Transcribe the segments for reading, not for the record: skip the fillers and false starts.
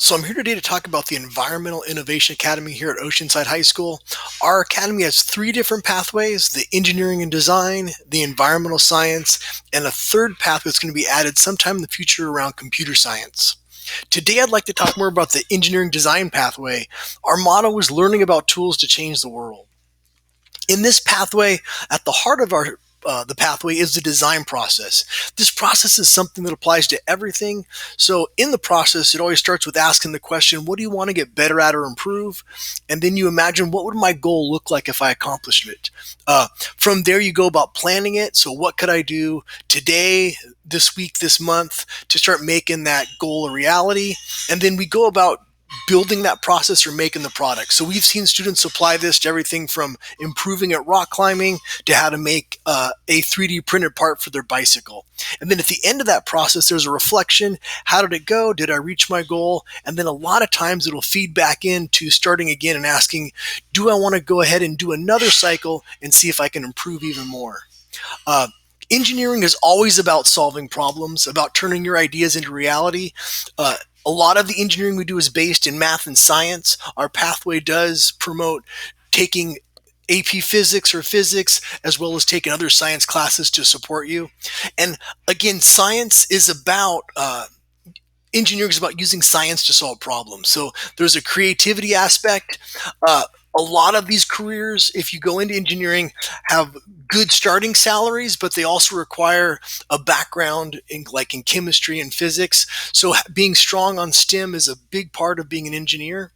So I'm here today to talk about the Environmental Innovation Academy here at Oceanside High School. Our academy has three different pathways: the engineering and design, the environmental science, and a third pathway that's going to be added sometime in the future around computer science. Today I'd like to talk more about the engineering design pathway. Our motto is learning about tools to change the world. In this pathway, at the heart of the pathway is the design process. This process is something that applies to everything. So in the process, it always starts with asking the question, what do you want to get better at or improve? And then you imagine, what would my goal look like if I accomplished it? From there, you go about planning it. So what could I do today, this week, this month to start making that goal a reality? And then we go about building that process or making the product. So we've seen students apply this to everything from improving at rock climbing to how to make a 3D printed part for their bicycle. And then at the end of that process, there's a reflection. How did it go? Did I reach my goal? And then a lot of times it'll feed back into starting again and asking, do I want to go ahead and do another cycle and see if I can improve even more? Engineering is always about solving problems, about turning your ideas into reality. A lot of the engineering we do is based in math and science. Our pathway does promote taking AP physics or physics, as well as taking other science classes to support you. And again, science is about engineering is about using science to solve problems. So there's a creativity aspect. A lot of these careers, if you go into engineering, have good starting salaries, but they also require a background in chemistry and physics. So being strong on STEM is a big part of being an engineer.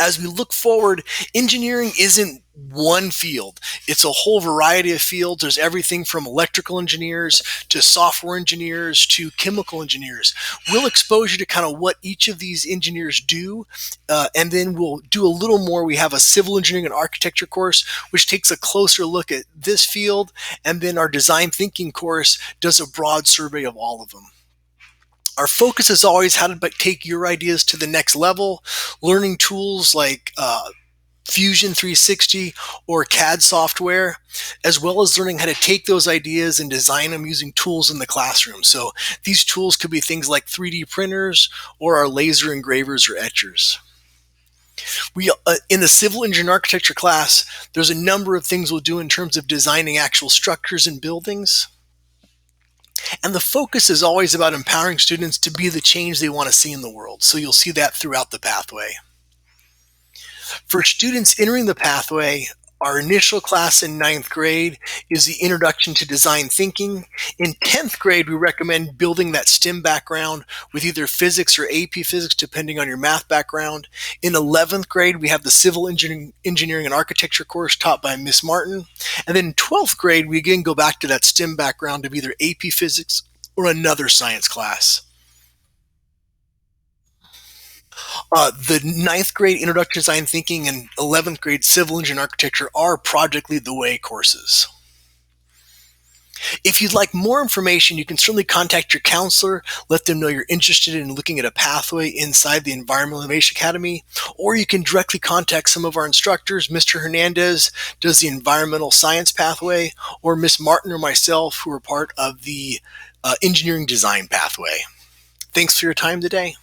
As we look forward, engineering isn't one field. It's a whole variety of fields. There's everything from electrical engineers to software engineers to chemical engineers. We'll expose you to kind of what each of these engineers do, and then we'll do a little more. We have a civil engineering and architecture course, which takes a closer look at this field, and then our design thinking course does a broad survey of all of them. Our focus is always how to take your ideas to the next level, learning tools like Fusion 360 or CAD software, as well as learning how to take those ideas and design them using tools in the classroom. So these tools could be things like 3D printers or our laser engravers or etchers. In the civil engineering architecture class, there's a number of things we'll do in terms of designing actual structures and buildings. And the focus is always about empowering students to be the change they want to see in the world. So you'll see that throughout the pathway. For students entering the pathway, our initial class in 9th grade is the Introduction to Design Thinking. In 10th grade, we recommend building that STEM background with either physics or AP physics, depending on your math background. In 11th grade, we have the Civil Engineering and Architecture course taught by Miss Martin. And then in 12th grade, we again go back to that STEM background of either AP physics or another science class. The 9th grade Introduction to Design Thinking and 11th grade Civil Engineering Architecture are Project Lead the Way courses. If you'd like more information, you can certainly contact your counselor, let them know you're interested in looking at a pathway inside the Environmental Innovation Academy, or you can directly contact some of our instructors. Mr. Hernandez does the Environmental Science pathway, or Miss Martin or myself, who are part of the Engineering Design pathway. Thanks for your time today.